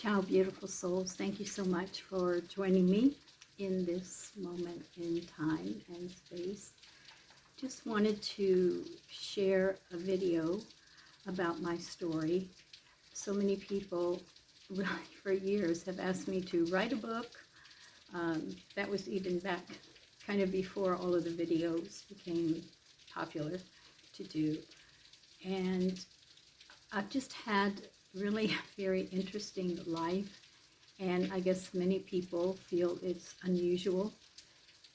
Ciao, beautiful souls. Thank you so much for joining me in this moment in time and space. Just wanted to share a video about my story. So many people, really for years, have asked me to write a book. That was even back kind of before all of the videos became popular to do. And I've just had really a very interesting life, and I guess many people feel it's unusual.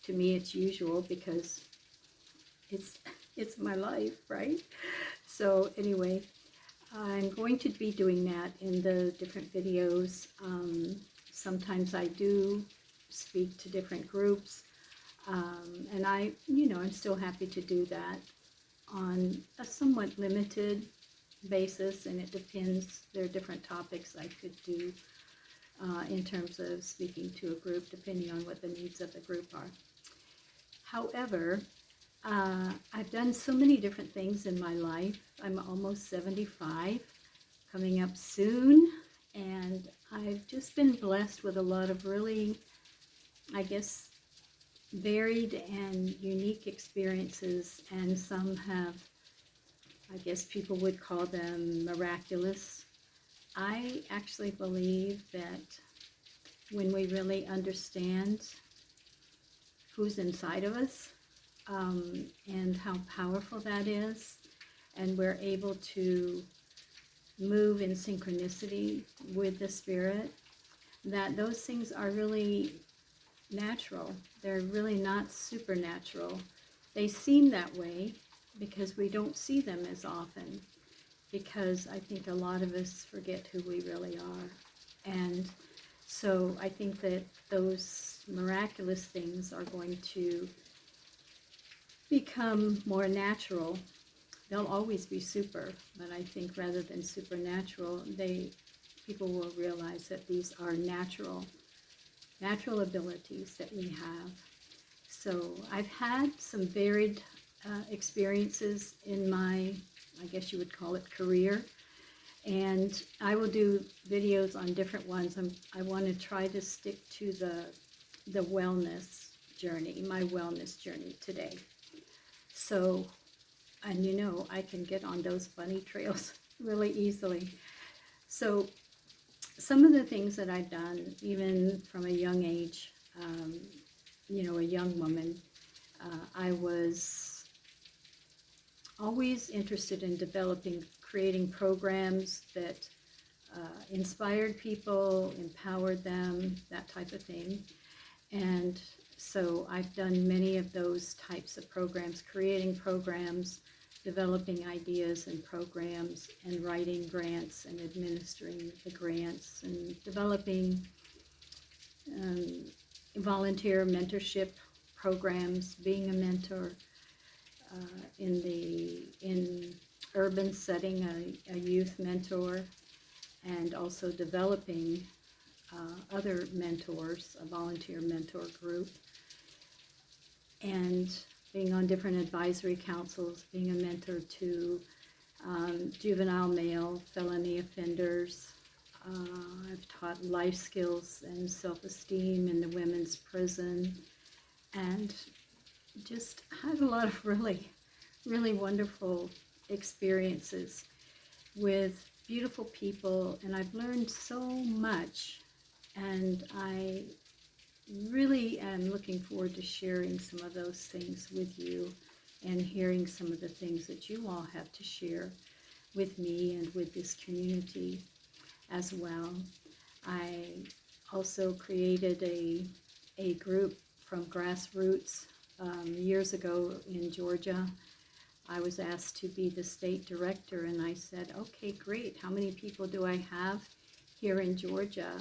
To me, it's usual because it's my life, right? So anyway, I'm going to be doing that in the different videos. Sometimes I do speak to different groups, and I'm still happy to do that on a somewhat limited basis, and it depends. There are different topics I could do in terms of speaking to a group, depending on what the needs of the group are. However, I've done so many different things in my life. I'm almost 75, coming up soon, and I've just been blessed with a lot of really, I guess, varied and unique experiences, and some have, I guess people would call them miraculous. I actually believe that when we really understand who's inside of us, and how powerful that is, and we're able to move in synchronicity with the Spirit, that those things are really natural. They're really not supernatural. They seem that way because we don't see them as often, because I think a lot of us forget who we really are. And so I think that those miraculous things are going to become more natural. They'll always be super, but I think rather than supernatural, people will realize that these are natural abilities that we have. So I've had some varied experiences in my, I guess you would call it, career, and I will do videos on different ones. I want to try to stick to the wellness journey, my wellness journey today. So, and I can get on those bunny trails really easily. So some of the things that I've done, even from a young age, a young woman, I was always interested in creating programs that inspired people, empowered them, that type of thing. And so I've done many of those types of programs, creating programs, developing ideas and programs, and writing grants and administering the grants, and developing volunteer mentorship programs, being a mentor in urban setting, a youth mentor, and also developing other mentors, a volunteer mentor group, and being on different advisory councils, being a mentor to juvenile male felony offenders. I've taught life skills and self-esteem in the women's prison, and just had a lot of really, really wonderful experiences with beautiful people, and I've learned so much, and I really am looking forward to sharing some of those things with you and hearing some of the things that you all have to share with me and with this community as well. I also created a group from grassroots years ago in Georgia. I was asked to be the state director, and I said, okay, great. How many people do I have here in Georgia?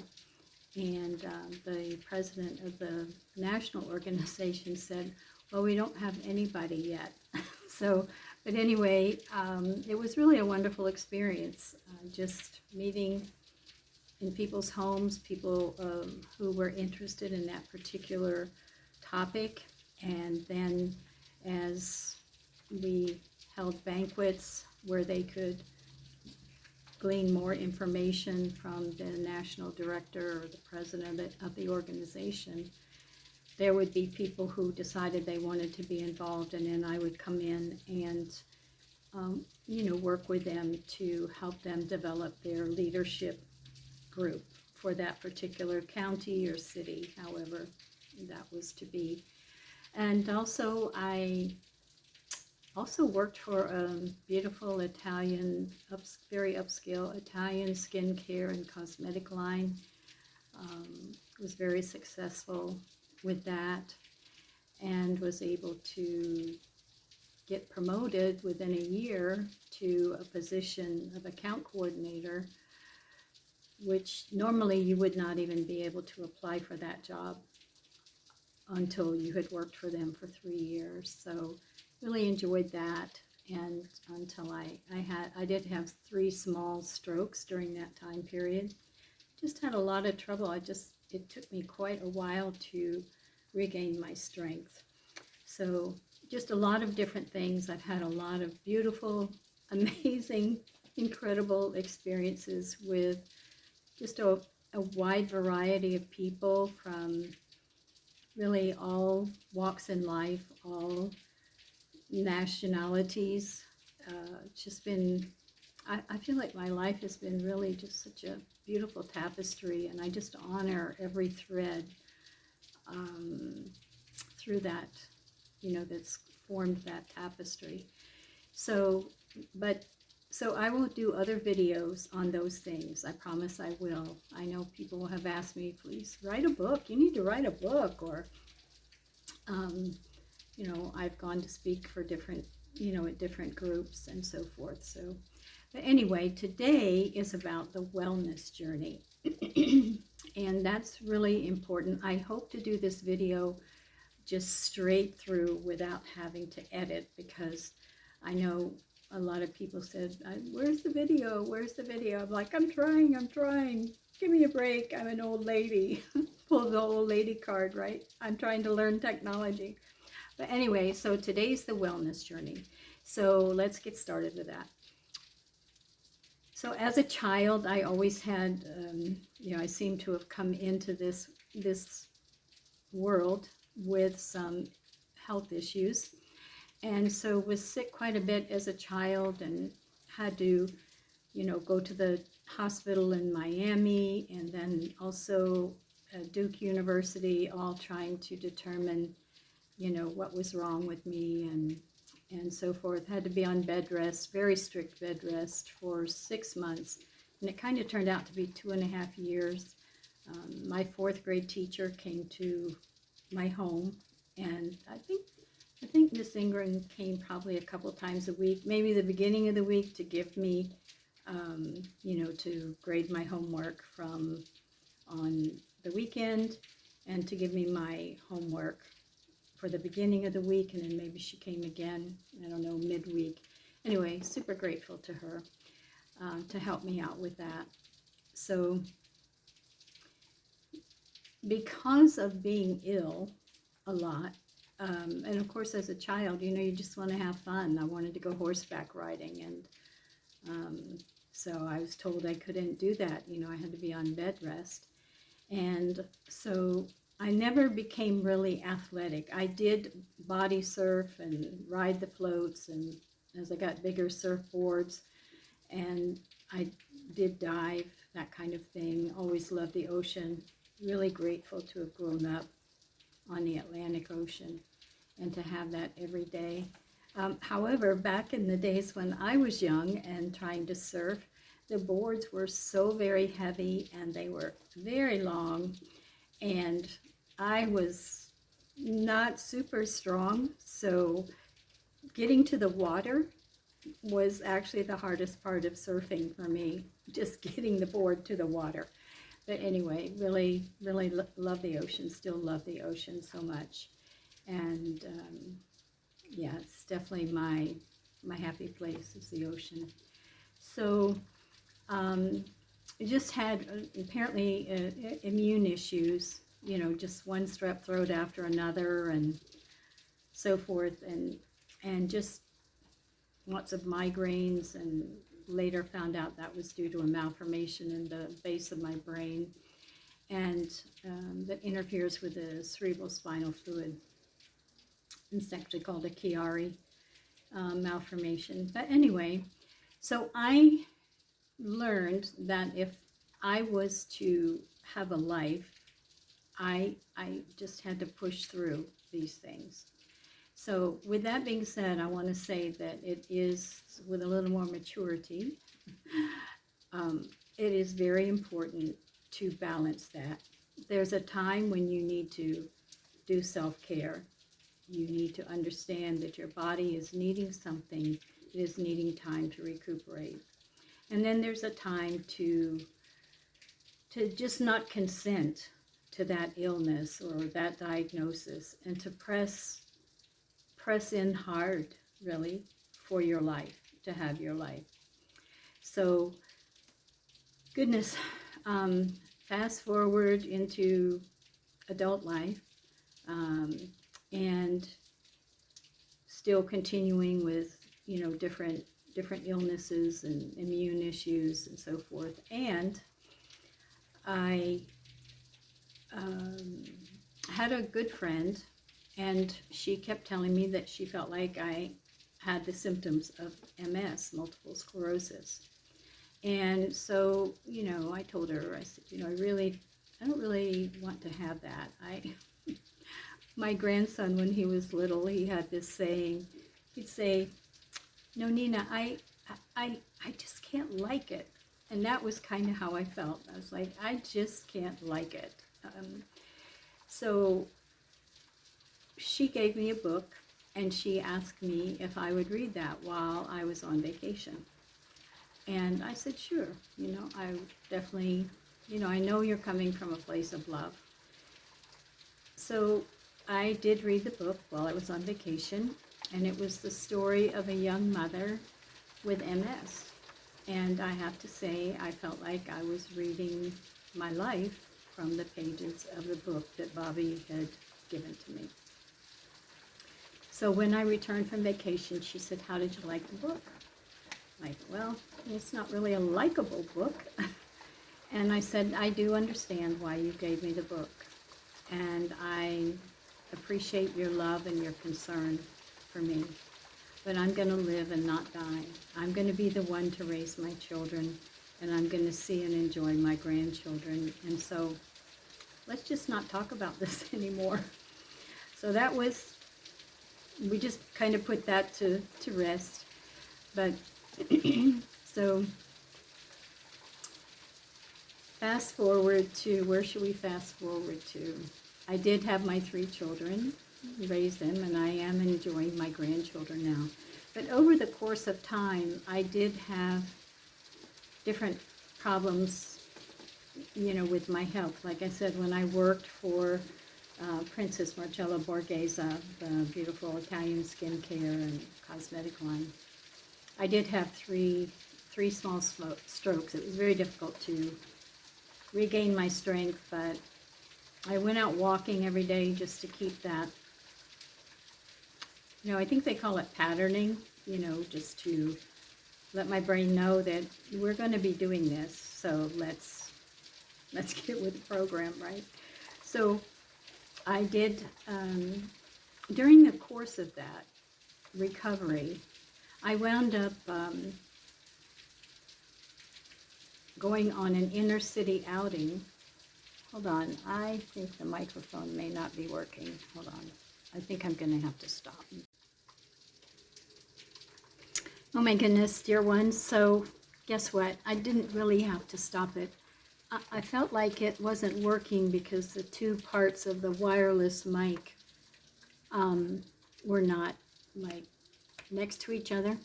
And the president of the national organization said, well, we don't have anybody yet. But anyway, it was really a wonderful experience, just meeting in people's homes, people who were interested in that particular topic. And then as we held banquets where they could glean more information from the national director or the president of the organization, there would be people who decided they wanted to be involved, and then I would come in and work with them to help them develop their leadership group for that particular county or city, however that was to be. And also I worked for a beautiful Italian, very upscale Italian skincare and cosmetic line. Was very successful with that, and was able to get promoted within a year to a position of account coordinator, which normally you would not even be able to apply for that job until you had worked for them for 3 years. So really enjoyed that, and until I did have 3 small strokes during that time period. Just had a lot of trouble. It took me quite a while to regain my strength. So just a lot of different things. I've had a lot of beautiful, amazing, incredible experiences with just a wide variety of people from really all walks in life, all nationalities. It's just been, I feel like my life has been really just such a beautiful tapestry, and I just honor every thread through that, that's formed that tapestry. So I will do other videos on those things. I promise I will. I know people have asked me, please write a book. You need to write a book. Or, I've gone to speak for different, at different groups and so forth. So, but anyway, today is about the wellness journey. And that's really important. I hope to do this video just straight through without having to edit, because I know a lot of people said, where's the video? Where's the video? I'm like, I'm trying. Give me a break. I'm an old lady. Pull the old lady card, right? I'm trying to learn technology. But anyway, so today's the wellness journey. So let's get started with that. So as a child, I always had, I seem to have come into this world with some health issues. And so was sick quite a bit as a child, and had to, go to the hospital in Miami, and then also Duke University, all trying to determine, what was wrong with me and so forth. Had to be on bed rest, very strict bed rest for 6 months. And it kind of turned out to be 2.5 years. My 4th grade teacher came to my home, and I think Miss Ingram came probably a couple times a week, maybe the beginning of the week, to give me, to grade my homework from on the weekend, and to give me my homework for the beginning of the week, and then maybe she came again, I don't know, midweek. Anyway, super grateful to her to help me out with that. So because of being ill a lot, and of course as a child, you just want to have fun. I wanted to go horseback riding, and so I was told I couldn't do that. I had to be on bed rest. And so I never became really athletic. I did body surf and ride the floats, and as I got bigger, surfboards, and I did dive, that kind of thing. Always loved the ocean. Really grateful to have grown up on the Atlantic Ocean and to have that every day. However, back in the days when I was young and trying to surf, the boards were so very heavy, and they were very long, and I was not super strong, so getting to the water was actually the hardest part of surfing for me, just getting the board to the water. But anyway, really, really love the ocean, still love the ocean so much. And yeah, it's definitely my happy place is the ocean. So I just had apparently immune issues, just one strep throat after another and so forth, and just lots of migraines and later found out that was due to a malformation in the base of my brain, and that interferes with the cerebral spinal fluid. It's actually called a Chiari malformation. But anyway, so I learned that if I was to have a life, I just had to push through these things. So with that being said, I want to say that it is, with a little more maturity, it is very important to balance that. There's a time when you need to do self-care. You need to understand that your body is needing something. It is needing time to recuperate. And then there's a time to just not consent to that illness or that diagnosis, and to press in hard, really, for your life, to have your life. So, goodness, fast forward into adult life, and still continuing with, different illnesses and immune issues and so forth. And I had a good friend, and she kept telling me that she felt like I had the symptoms of MS, multiple sclerosis. And so, I told her, I said, I don't really want to have that. My grandson, when he was little, he had this saying. He'd say, "No, Nina, I just can't like it." And that was kind of how I felt. I was like, I just can't like it. So she gave me a book, and she asked me if I would read that while I was on vacation. And I said, sure. I definitely, I know you're coming from a place of love. So I did read the book while I was on vacation, and it was the story of a young mother with MS. And I have to say, I felt like I was reading my life from the pages of the book that Bobby had given to me. So when I returned from vacation, she said, how did you like the book? Like, well, it's not really a likable book. And I said, I do understand why you gave me the book. And I appreciate your love and your concern for me. But I'm going to live and not die. I'm going to be the one to raise my children, and I'm going to see and enjoy my grandchildren. And so let's just not talk about this anymore. So that was, we just kind of put that to rest. But so fast forward to, where should we fast forward to? I did have my 3 children, raised them, and I am enjoying my grandchildren now. But over the course of time, I did have different problems, with my health. Like I said, when I worked for Princess Marcella Borghese, the beautiful Italian skincare and cosmetic line, I did have three small strokes. It was very difficult to regain my strength, but I went out walking every day just to keep that, I think they call it patterning, just to let my brain know that we're going to be doing this, so let's get with the program, right? So I did, during the course of that recovery, I wound up going on an inner city outing. Hold on, I think the microphone may not be working. Hold on, I think I'm going to have to stop. Oh my goodness, dear ones, so guess what? I didn't really have to stop it. I felt like it wasn't working because the 2 parts of the wireless mic were not like next to each other.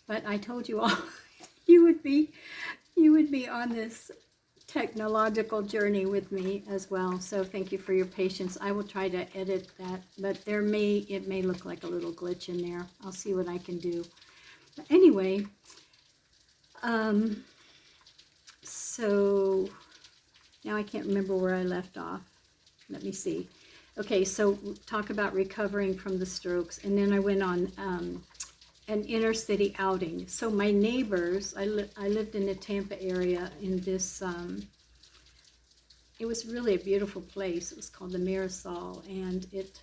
But I told you all you would be on this technological journey with me as well. So thank you for your patience. I will try to edit that, but it may look like a little glitch in there. I'll see what I can do. But anyway, so now I can't remember where I left off. Let me see. Okay, so talk about recovering from the strokes, and then I went on an inner city outing. So my neighbors, I lived in the Tampa area in this, it was really a beautiful place. It was called the Mirasol, and it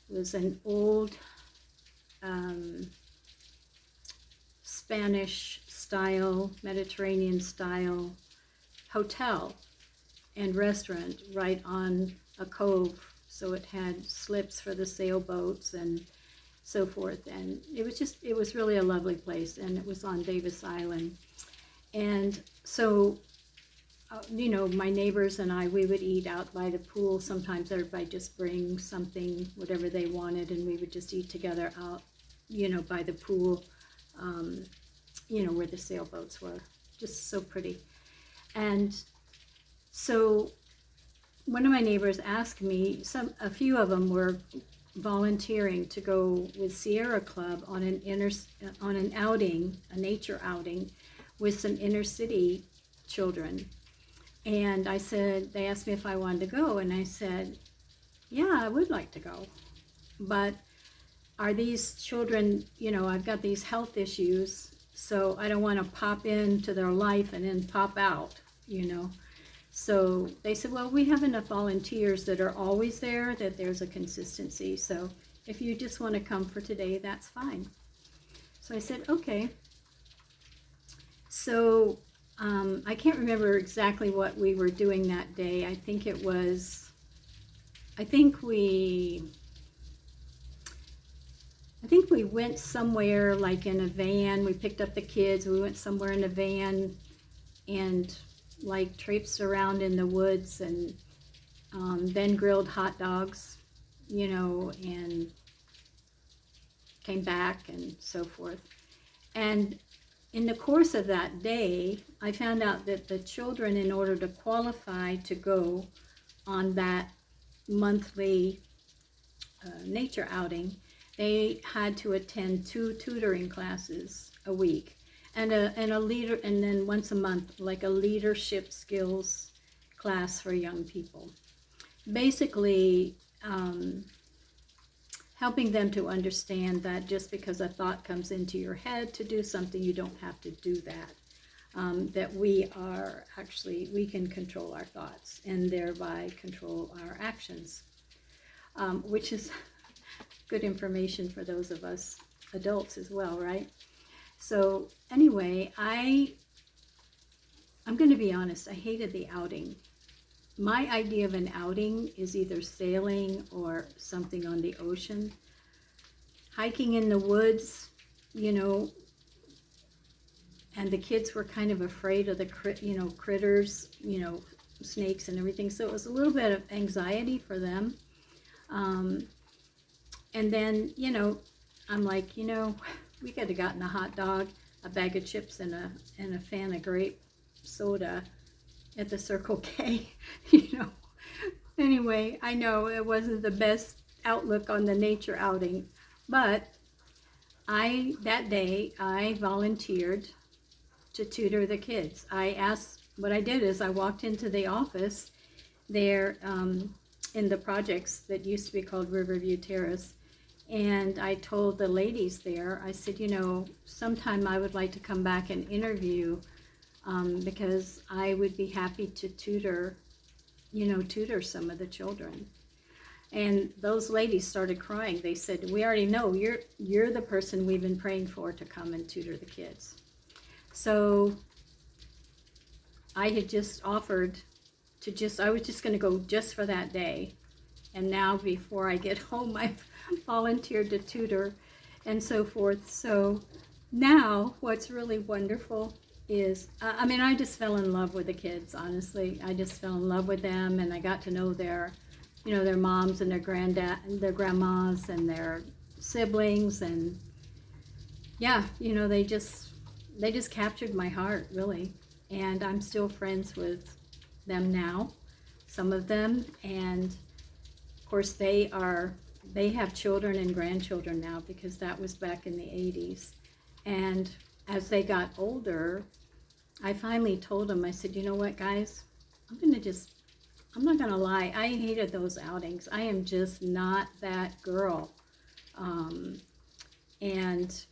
was an old Spanish style, Mediterranean style hotel and restaurant right on a cove. So it had slips for the sailboats and so forth. And it was really a lovely place. And it was on Davis Island. And so, you know, my neighbors and I, we would eat out by the pool. Sometimes everybody just bring something, whatever they wanted, and we would just eat together out, you know, by the pool, you know, where the sailboats were. Just so pretty. And so one of my neighbors asked me, a few of them were volunteering to go with Sierra Club on an outing, a nature outing, with some inner city children. And I said, they asked me if I wanted to go, and I said, yeah, I would like to go. But are these children, you know, I've got these health issues, so I don't want to pop into their life and then pop out, you know. So they said, well, we have enough volunteers that are always there, that there's a consistency. So if you just want to come for today, that's fine. So I said, okay. So I can't remember exactly what we were doing that day. I think we went somewhere like in a van. We picked up the kids. We went somewhere in a van and like traipsed around in the woods, and then grilled hot dogs, you know, and came back and so forth. And in the course of that day, I found out that the children, in order to qualify to go on that monthly nature outing, they had to attend 2 tutoring classes a week, and a leader, and then once a month, like a leadership skills class for young people. Basically, helping them to understand that just because a thought comes into your head to do something, you don't have to do that. That we can control our thoughts and thereby control our actions, which is good information for those of us adults as well, right? So anyway, I'm going to be honest, I hated the outing. My idea of an outing is either sailing or something on the ocean. Hiking in the woods, you know, and the kids were kind of afraid of the critters, you know, snakes and everything. So it was a little bit of anxiety for them. And then, you know, I'm like, you know, we could have gotten a hot dog, a bag of chips, and a fan of grape soda at the Circle K, you know. Anyway, I know it wasn't the best outlook on the nature outing, but that day I volunteered to tutor the kids. What I did is I walked into the office there in the projects that used to be called Riverview Terrace, and I told the ladies there, I said, you know, sometime I would like to come back and interview, because I would be happy to tutor some of the children. And those ladies started crying. They said, we already know you're the person we've been praying for to come and tutor the kids. So I had just offered I was just going to go just for that day. And now before I get home, I've volunteered to tutor and so forth. So now what's really wonderful is, I just fell in love with the kids, honestly. I just fell in love with them, and I got to know their moms and their grandmas and their siblings, and yeah, you know, they just captured my heart, really. And I'm still friends with them now, some of them, and of course they have children and grandchildren now, because that was back in the 80s. And as they got older, I finally told them, I said, you know what, guys, I'm not gonna lie, I hated those outings. I am just not that girl. And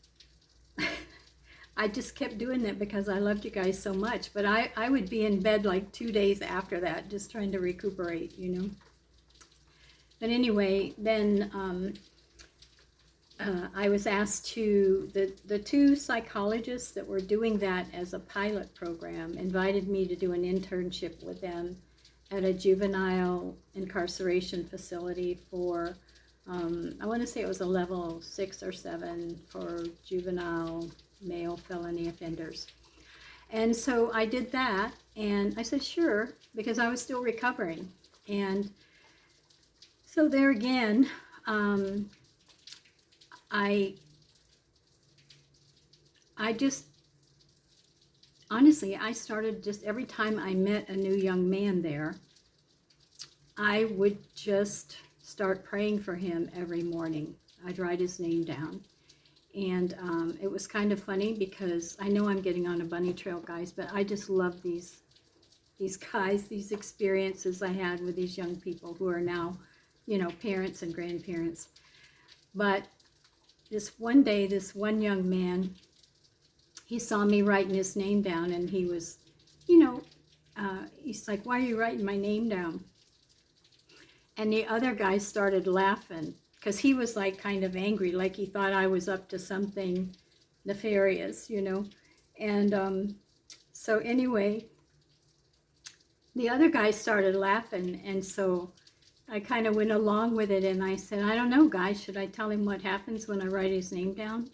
I just kept doing that because I loved you guys so much. But I would be in bed like 2 days after that, just trying to recuperate, you know. But anyway, then I was asked to, the two psychologists that were doing that as a pilot program invited me to do an internship with them at a juvenile incarceration facility for, I want to say it was a level 6 or 7 for juvenile male felony offenders. And so I did that, and I said sure, because I was still recovering. And so there again, I just, honestly, I started just every time I met a new young man there, I would just start praying for him every morning. I'd write his name down. And it was kind of funny because I know I'm getting on a bunny trail, guys, but I just love these guys, these experiences I had with these young people who are now, you know, parents and grandparents. But this one day, this one young man, he saw me writing his name down, and he was, you know, he's like, why are you writing my name down? And the other guy started laughing because he was like kind of angry, like he thought I was up to something nefarious, you know. And so anyway, the other guy started laughing, and so I kind of went along with it, and I said, I don't know, guys, should I tell him what happens when I write his name down? And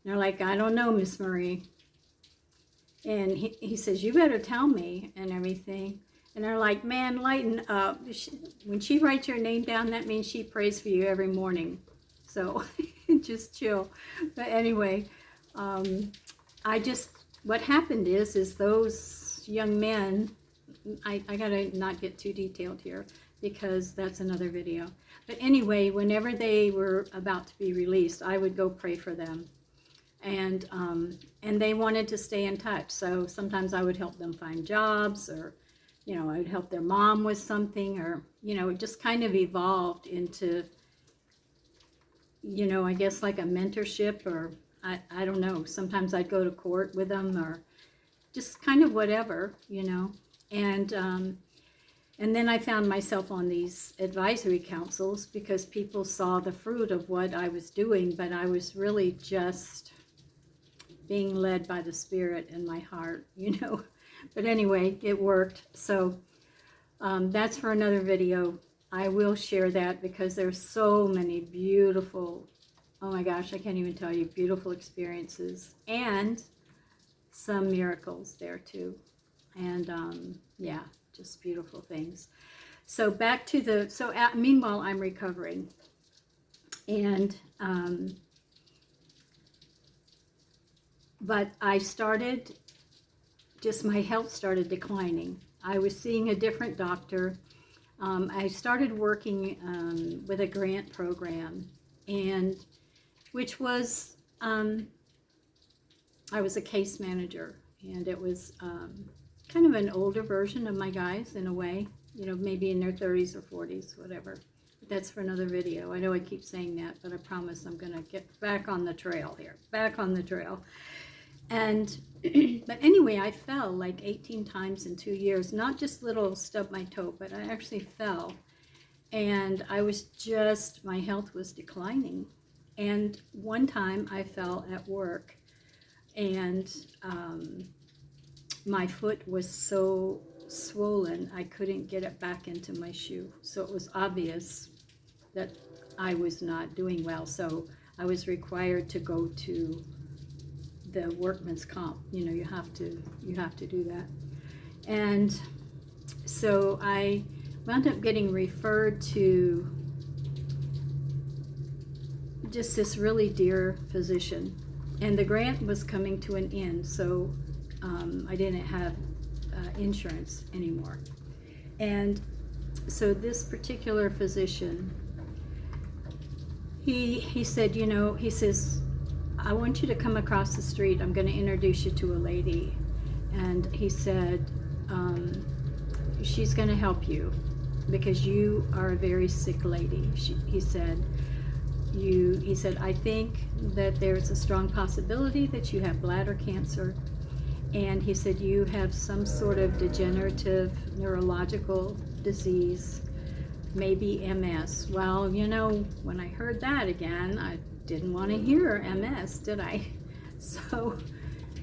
they're like, I don't know, Miss Marie. And he says, you better tell me and everything. And they're like, man, lighten up. When she writes your name down, that means she prays for you every morning. So just chill. But anyway, what happened is those young men, I gotta not get too detailed here, because that's another video. But anyway, whenever they were about to be released, I would go pray for them. And they wanted to stay in touch. So sometimes I would help them find jobs, or, you know, I would help their mom with something, or, you know, it just kind of evolved into, you know, I guess like a mentorship, or I don't know. Sometimes I'd go to court with them, or just kind of whatever, you know. And then I found myself on these advisory councils because people saw the fruit of what I was doing, but I was really just being led by the Spirit in my heart, you know. But anyway, it worked. So that's for another video. I will share that because there's so many beautiful, oh my gosh, I can't even tell you, beautiful experiences and some miracles there too. And yeah, just beautiful things. So back to meanwhile, I'm recovering. And, but I started, just my health started declining. I was seeing a different doctor. I started working with a grant program, and which was, I was a case manager, and it was kind of an older version of my guys in a way, you know, maybe in their 30s or 40s, whatever. But that's for another video. I know I keep saying that, but I promise I'm going to get back on the trail here, back on the trail. And, but anyway, I fell like 18 times in 2 years, not just little stub my toe, but I actually fell. And I was just, my health was declining. And one time I fell at work, and my foot was so swollen I couldn't get it back into my shoe. So it was obvious that I was not doing well. So I was required to go to the workman's comp. You know, you have to do that. And so I wound up getting referred to just this really dear physician, and the grant was coming to an end, so I didn't have insurance anymore. And so this particular physician, he said, you know, he says, I want you to come across the street. I'm going to introduce you to a lady. And he said, she's going to help you because you are a very sick lady. He said, he said, I think that there's a strong possibility that you have bladder cancer. And he said, you have some sort of degenerative neurological disease, maybe MS. Well, you know, when I heard that again, I didn't want to hear MS, did I? So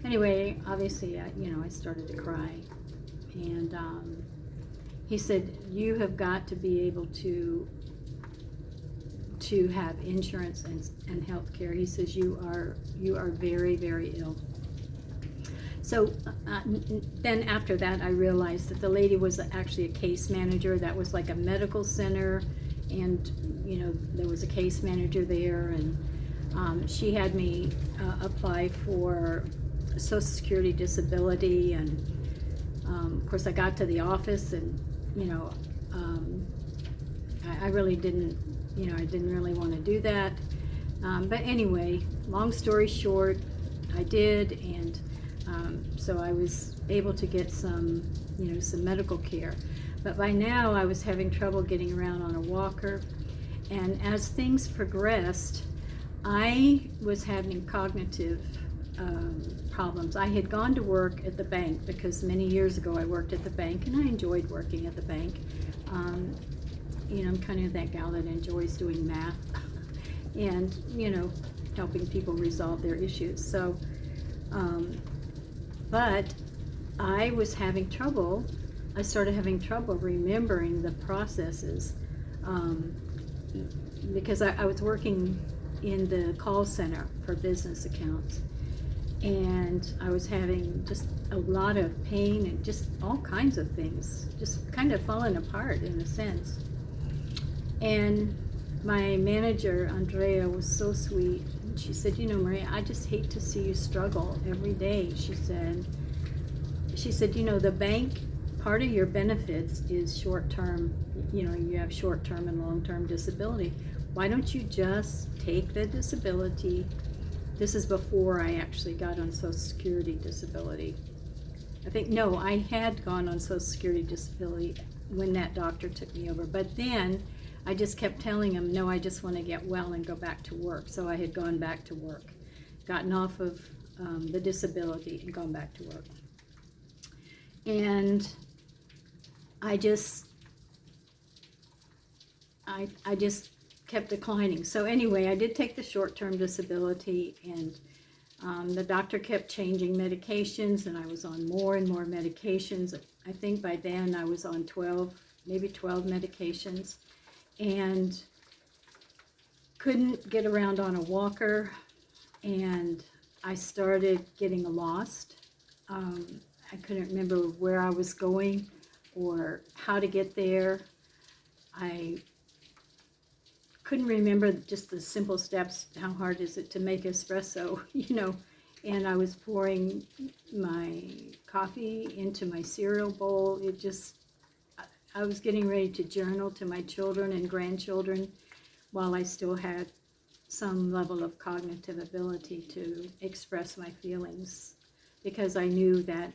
anyway, obviously, I started to cry. And he said, you have got to be able to have insurance and health care. He says, you are very, very ill. So then after that, I realized that the lady was actually a case manager. That was like a medical center, and there was a case manager there, and she had me apply for Social Security disability, and of course I got to the office, and I really didn't, I didn't really want to do that. But anyway, long story short, I did, and so I was able to get some medical care. But by now I was having trouble getting around on a walker, and as things progressed, I was having cognitive problems. I had gone to work at the bank because many years ago I worked at the bank, and I enjoyed working at the bank. I'm kind of that gal that enjoys doing math and helping people resolve their issues. So but I was having trouble. I started having trouble remembering the processes because I was working in the call center for business accounts, and I was having just a lot of pain and just all kinds of things, just kind of falling apart in a sense. And my manager, Andrea, was so sweet. She said, Maria, I just hate to see you struggle every day. She said, the bank, part of your benefits is short-term, you have short-term and long-term disability. Why don't you just take the disability? This is before I actually got on Social Security disability. I had gone on Social Security disability when that doctor took me over. But then I just kept telling him, no, I just want to get well and go back to work. So I had gone back to work, gotten off of the disability and gone back to work. And I just kept declining. So anyway, I did take the short-term disability, and the doctor kept changing medications, and I was on more and more medications. I think by then I was on 12 medications, and couldn't get around on a walker, and I started getting lost. I couldn't remember where I was going or how to get there. I couldn't remember just the simple steps. How hard is it to make espresso, and I was pouring my coffee into my cereal bowl. I was getting ready to journal to my children and grandchildren while I still had some level of cognitive ability to express my feelings, because I knew that,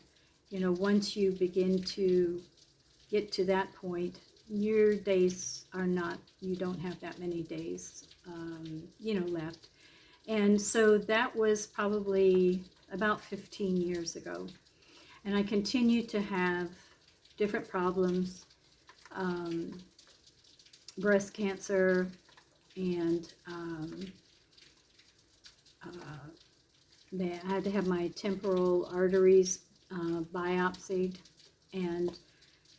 once you begin to get to that point, your days are not, you don't have that many days, left. And so that was probably about 15 years ago. And I continued to have different problems, breast cancer, and I had to have my temporal arteries biopsied, and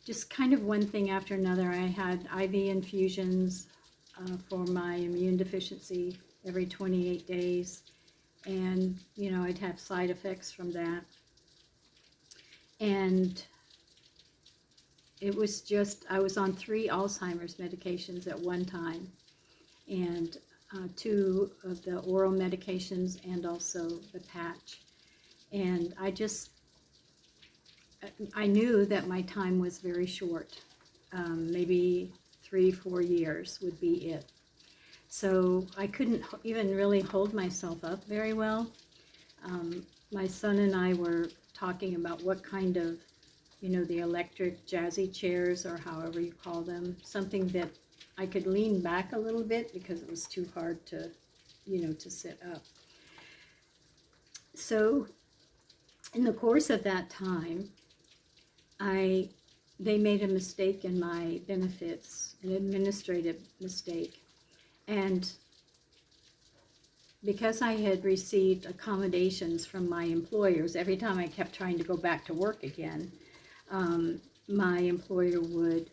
just kind of one thing after another. I had IV infusions for my immune deficiency every 28 days, and I'd have side effects from that. And it was just, I was on 3 Alzheimer's medications at one time, and 2 of the oral medications, and also the patch. And I knew that my time was very short. Maybe 3-4 years would be it. So I couldn't even really hold myself up very well. My son and I were talking about what kind of, the electric jazzy chairs, or however you call them, something that I could lean back a little bit because it was too hard to, to sit up. So in the course of that time, they made a mistake in my benefits, an administrative mistake. And because I had received accommodations from my employers, every time I kept trying to go back to work again, my employer would,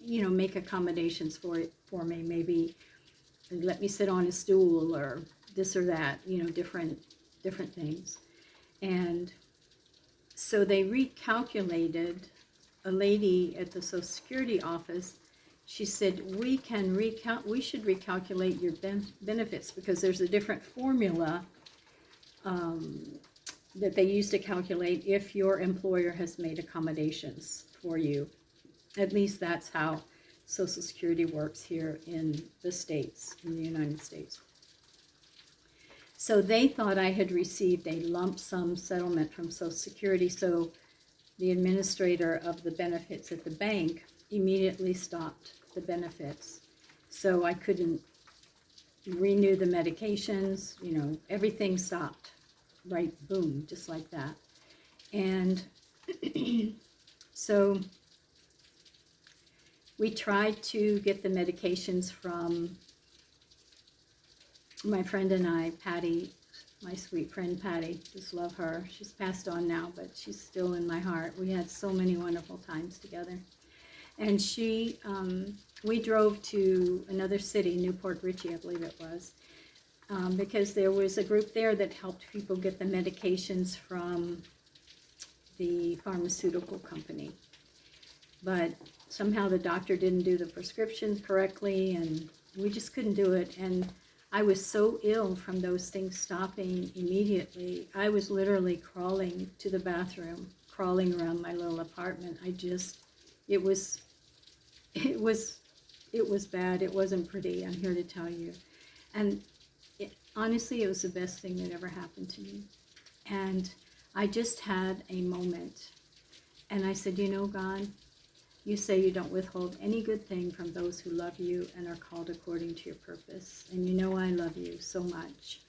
make accommodations for me, maybe let me sit on a stool or this or that, different things. And so they recalculated. A lady at the Social Security office, she said, we should recalculate your benefits because there's a different formula that they use to calculate if your employer has made accommodations for you. At least that's how Social Security works here in the States, in the United States. So they thought I had received a lump sum settlement from Social Security, so the administrator of the benefits at the bank immediately stopped the benefits. So I couldn't renew the medications, everything stopped, right, boom, just like that. And so we tried to get the medications from my friend and I, Patty, my sweet friend Patty, just love her. She's passed on now, but she's still in my heart. We had so many wonderful times together. And we drove to another city, Newport Richey, I believe it was, because there was a group there that helped people get the medications from the pharmaceutical company. But somehow the doctor didn't do the prescriptions correctly, and we just couldn't do it. And I was so ill from those things stopping immediately. I was literally crawling to the bathroom, crawling around my little apartment. It was bad. It wasn't pretty, I'm here to tell you. And honestly, it was the best thing that ever happened to me. And I just had a moment. And I said, God, you say you don't withhold any good thing from those who love you and are called according to your purpose. And I love you so much.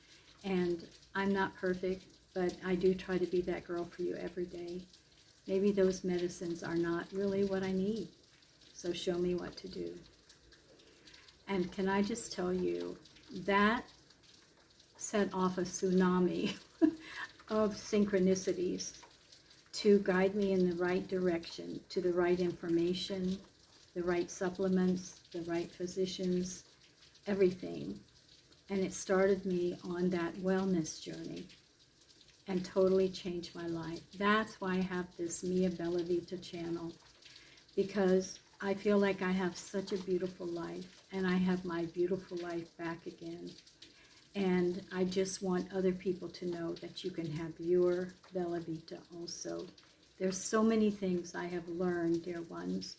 And I'm not perfect, but I do try to be that girl for you every day. Maybe those medicines are not really what I need. So show me what to do. And can I just tell you, that set off a tsunami of synchronicities to guide me in the right direction, to the right information, the right supplements, the right physicians, everything. And it started me on that wellness journey and totally changed my life. That's why I have this Mia Bella Vita channel, because I feel like I have such a beautiful life, and I have my beautiful life back again. And I just want other people to know that you can have your Bella Vita also. There's so many things I have learned, dear ones,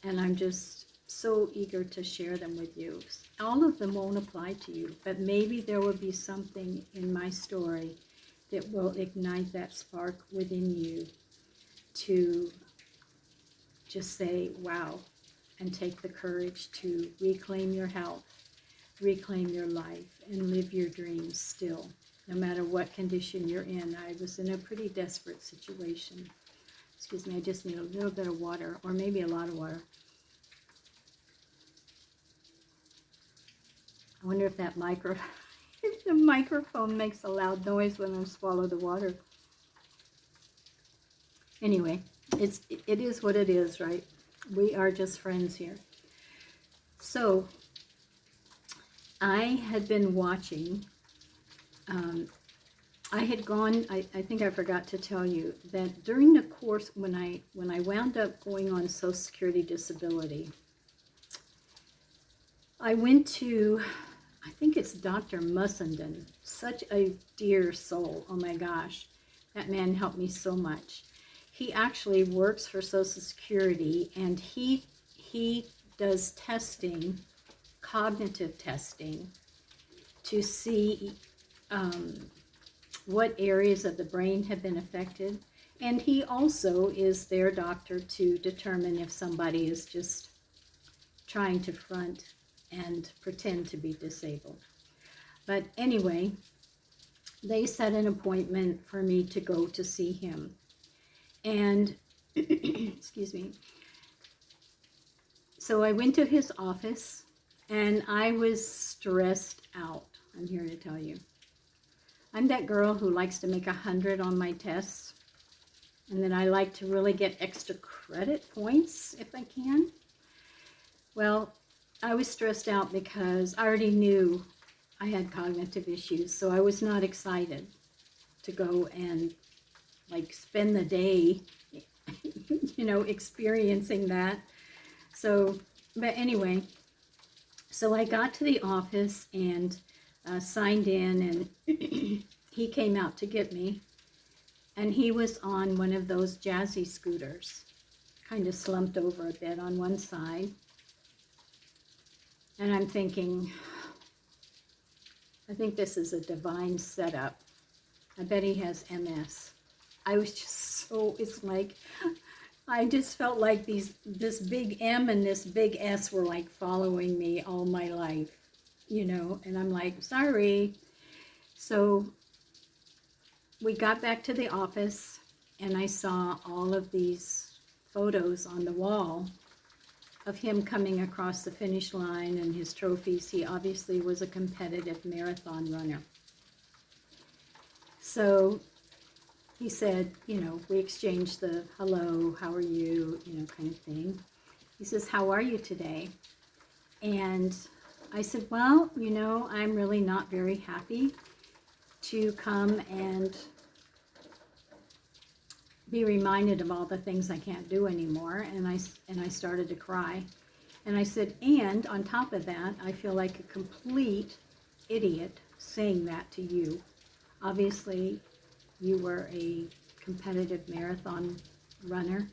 and I'm just so eager to share them with you. All of them won't apply to you, but maybe there will be something in my story that will ignite that spark within you to just say, wow, and take the courage to reclaim your health, reclaim your life, and live your dreams still, no matter what condition you're in. I was in a pretty desperate situation. Excuse me, I just need a little bit of water, or maybe a lot of water. I wonder if that if the microphone makes a loud noise when I swallow the water. Anyway, it is what it is, right? We are just friends here. So I had been watching, I had gone, I think I forgot to tell you that during the course, when I wound up going on Social Security disability, I went to, I think it's Dr. Mussenden, such a dear soul. Oh my gosh, that man helped me so much. He actually works for Social Security, and he does testing, cognitive testing, to see what areas of the brain have been affected. And he also is their doctor to determine if somebody is just trying to front and pretend to be disabled. But anyway, they set an appointment for me to go to see him. And, excuse me, so I went to his office, and I was stressed out, I'm here to tell you. I'm that girl who likes to make 100 on my tests, and then I like to really get extra credit points if I can. Well, I was stressed out because I already knew I had cognitive issues, so I was not excited to go and like spend the day, you know, experiencing that. So, but anyway, so I got to the office and signed in, and he came out to get me, and he was on one of those jazzy scooters, kind of slumped over a bit on one side. And I'm thinking, I think this is a divine setup. I bet he has MS. I was just so, it's like, I just felt like this big M and this big S were like following me all my life, you know, and I'm like, sorry. So we got back to the office, and I saw all of these photos on the wall of him coming across the finish line and his trophies. He obviously was a competitive marathon runner. So he said, you know, we exchanged the hello, how are you, you know, kind of thing. He says, how are you today? And I said, well, you know, I'm really not very happy to come and be reminded of all the things I can't do anymore. And I started to cry. And I said, and on top of that, I feel like a complete idiot saying that to you. Obviously, you were a competitive marathon runner,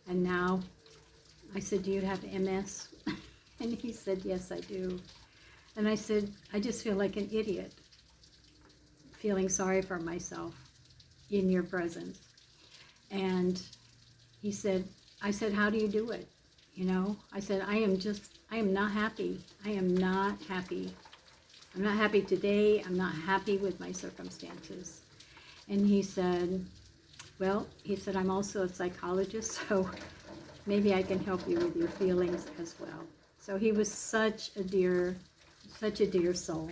and now, I said, do you have MS? And he said, yes, I do. And I said, I just feel like an idiot, feeling sorry for myself in your presence. And he said, I said, how do you do it? You know, I said, I am not happy. I am not happy. I'm not happy today. I'm not happy with my circumstances. And he said, well, he said, I'm also a psychologist, so maybe I can help you with your feelings as well. So he was such a dear soul.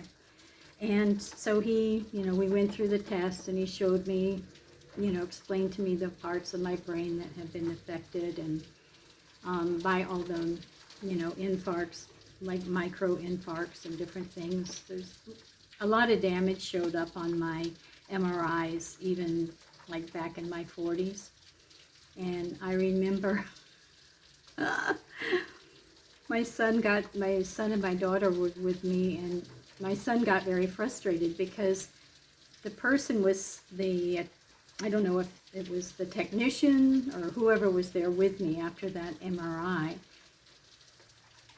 And so he, you know, we went through the test, and he showed me, you know, explained to me the parts of my brain that had been affected, and by all the, you know, infarcts, like micro infarcts and different things. There's a lot of damage showed up on my MRIs, even like back in my 40s. And I remember my son and my daughter were with me, and my son got very frustrated because the person was I don't know if it was the technician or whoever was there with me after that MRI,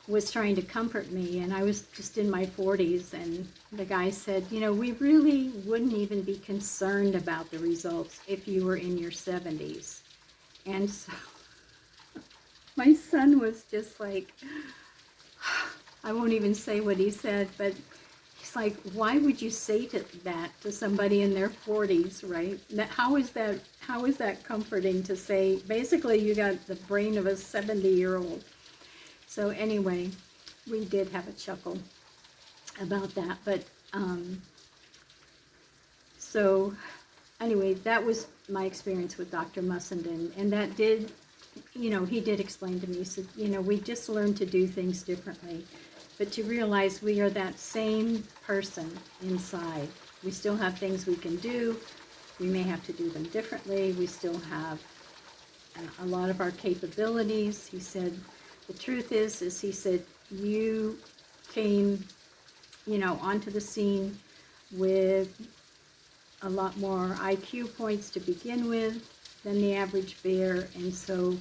was trying to comfort me, and I was just in my 40s, and the guy said, you know, we really wouldn't even be concerned about the results if you were in your 70s. And so my son was just like, I won't even say what he said, but he's like, why would you say that to somebody in their 40s, right? How is that comforting to say, basically you got the brain of a 70-year-old. So anyway, we did have a chuckle about that. But so anyway, that was my experience with Dr. Mussenden. And that did, you know, he did explain to me, he said, you know, we just learned to do things differently. But to realize we are that same person inside. We still have things we can do. We may have to do them differently. We still have a lot of our capabilities. He said, the truth is he said, you came, you know, onto the scene with a lot more IQ points to begin with than the average bear. And so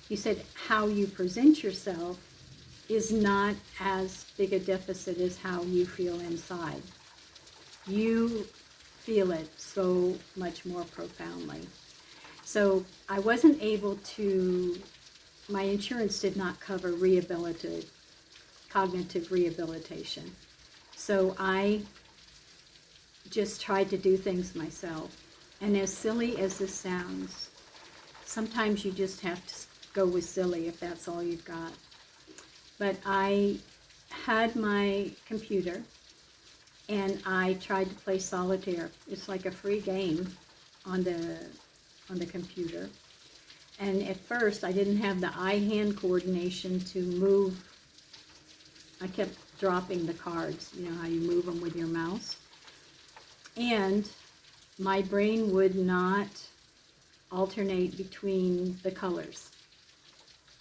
he said, how you present yourself is not as big a deficit as how you feel inside. You feel it so much more profoundly. So I wasn't able to my insurance did not cover cognitive rehabilitation. So I just tried to do things myself. And as silly as this sounds, sometimes you just have to go with silly if that's all you've got. But I had my computer and I tried to play solitaire. It's like a free game on the computer. And at first I didn't have the eye-hand coordination to move. I kept dropping the cards, you know how you move them with your mouse. And my brain would not alternate between the colors.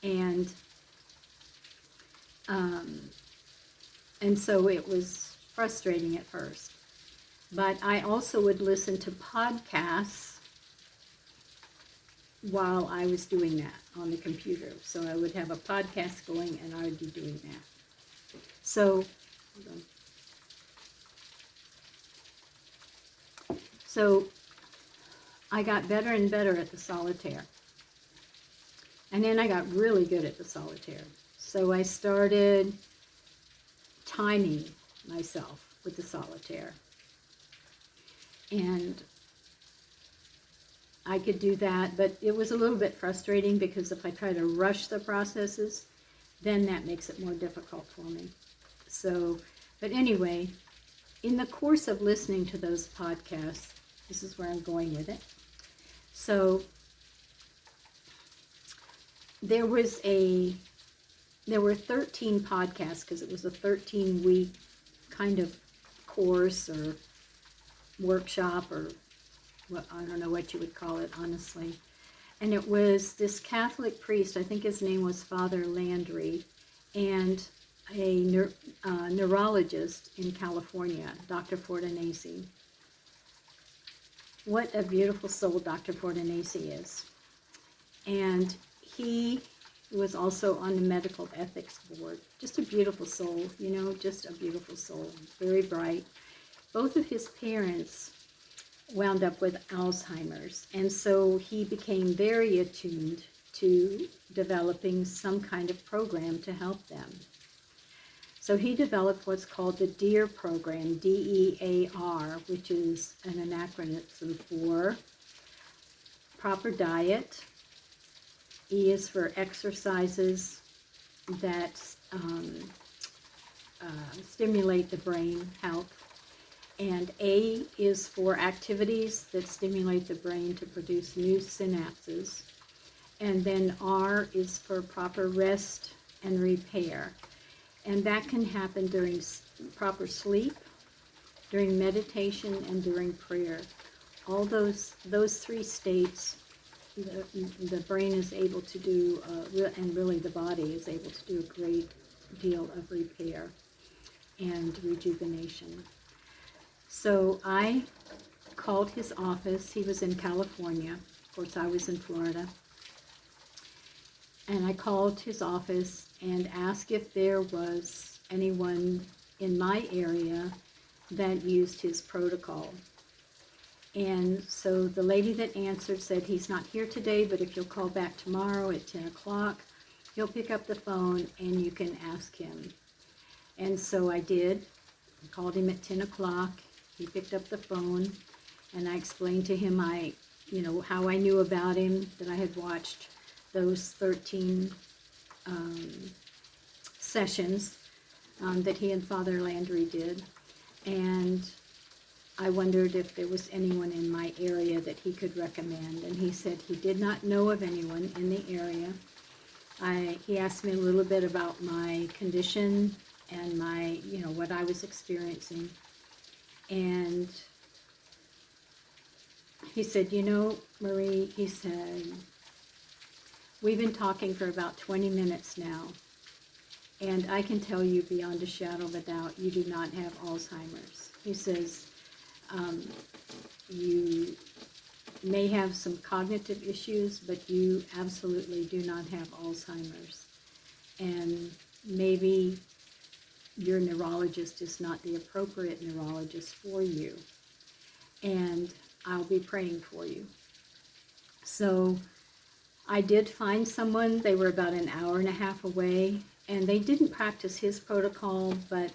And so it was frustrating at first. But I also would listen to podcasts while I was doing that on the computer. So I would have a podcast going and I would be doing that. So, hold on. So I got better and better at the solitaire. And then I got really good at the solitaire. So I started timing myself with the solitaire. And I could do that, but it was a little bit frustrating because if I try to rush the processes, then that makes it more difficult for me. So, but anyway, in the course of listening to those podcasts, this is where I'm going with it. So there were 13 podcasts because it was a 13-week kind of course or workshop or what, I don't know what you would call it, honestly. And it was this Catholic priest, I think his name was Father Landry, and a neurologist in California, Dr. Fortinesi. What a beautiful soul Dr. Fortinesi is. And he was also on the medical ethics board. Just a beautiful soul, you know, just a beautiful soul. Very bright. Both of his parents wound up with Alzheimer's, and so he became very attuned to developing some kind of program to help them. So he developed what's called the DEAR program, DEAR, which is an acronym for proper diet. E is for exercises that stimulate the brain health. And A is for activities that stimulate the brain to produce new synapses. And then R is for proper rest and repair. And that can happen during proper sleep, during meditation, and during prayer. All those three states, the brain is able to do, and really the body is able to do a great deal of repair and rejuvenation. So I called his office. He was in California. Of course, I was in Florida. And I called his office and asked if there was anyone in my area that used his protocol. And so the lady that answered said, he's not here today, but if you'll call back tomorrow at 10 o'clock, he'll pick up the phone and you can ask him. And so I did. I called him at 10 o'clock. He picked up the phone, and I explained to him how I knew about him, that I had watched those 13 sessions that he and Father Landry did, and I wondered if there was anyone in my area that he could recommend, and he said he did not know of anyone in the area. He asked me a little bit about my condition and my, what I was experiencing. And he said, Marie, he said, we've been talking for about 20 minutes now, and I can tell you beyond a shadow of a doubt, you do not have Alzheimer's. He says, you may have some cognitive issues, but you absolutely do not have Alzheimer's. And maybe your neurologist is not the appropriate neurologist for you. And I'll be praying for you. So I did find someone. They were about an hour and a half away, and they didn't practice his protocol, but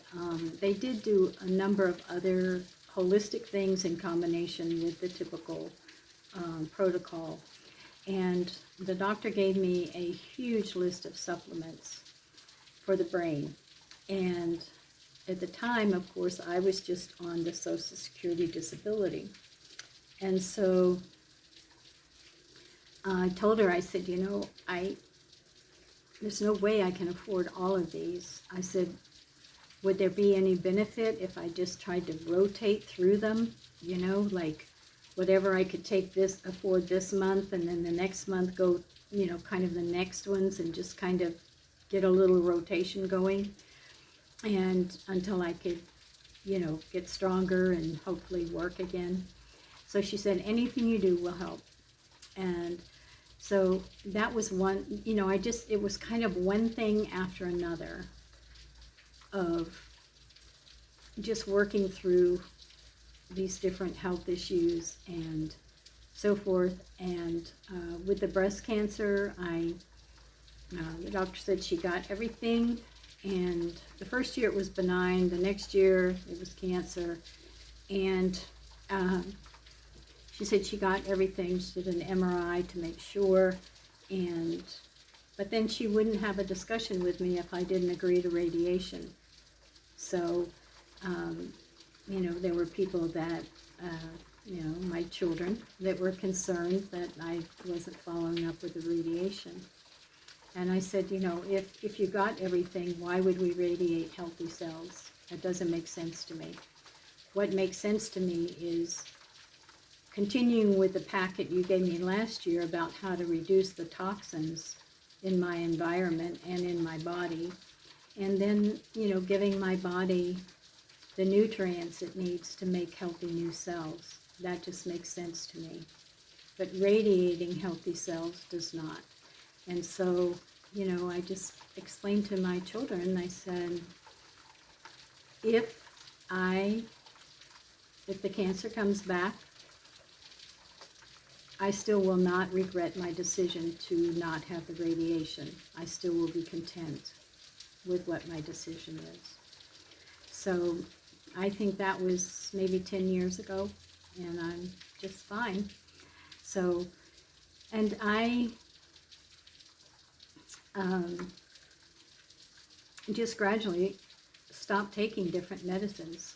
they did do a number of other holistic things in combination with the typical protocol. And the doctor gave me a huge list of supplements for the brain. And at the time, of course, I was just on the Social Security disability. And so I told her, I said, you know, there's no way I can afford all of these. I said, would there be any benefit if I just tried to rotate through them? You know, like whatever I could afford this month, and then the next month go, you know, kind of the next ones, and just kind of get a little rotation going. And until I could, you know, get stronger and hopefully work again. So she said, anything you do will help. And so that was one, you know, it was kind of one thing after another of just working through these different health issues and so forth. And with the breast cancer, the doctor said she got everything. And the first year it was benign. The next year it was cancer. And she said she got everything. She did an MRI to make sure. But then she wouldn't have a discussion with me if I didn't agree to radiation. So, you know, there were people that, you know, my children that were concerned that I wasn't following up with the radiation. And I said, you know, if you got everything, why would we radiate healthy cells? That doesn't make sense to me. What makes sense to me is continuing with the packet you gave me last year about how to reduce the toxins in my environment and in my body. And then, you know, giving my body the nutrients it needs to make healthy new cells. That just makes sense to me. But radiating healthy cells does not. And so, you know, I just explained to my children, I said, if the cancer comes back, I still will not regret my decision to not have the radiation. I still will be content with what my decision is. So I think that was maybe 10 years ago, and I'm just fine. So, and I just gradually stopped taking different medicines,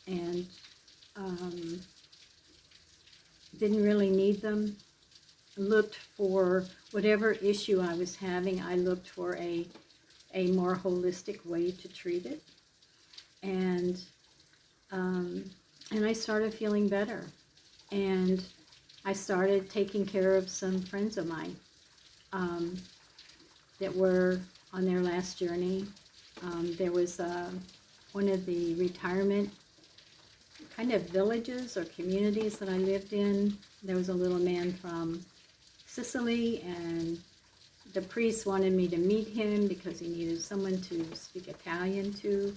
and didn't really need them. Looked for whatever issue I was having, I looked for a more holistic way to treat it. And I started feeling better. And I started taking care of some friends of mine that were on their last journey. There was one of the retirement kind of villages or communities that I lived in. There was a little man from Sicily, and the priest wanted me to meet him because he needed someone to speak Italian to.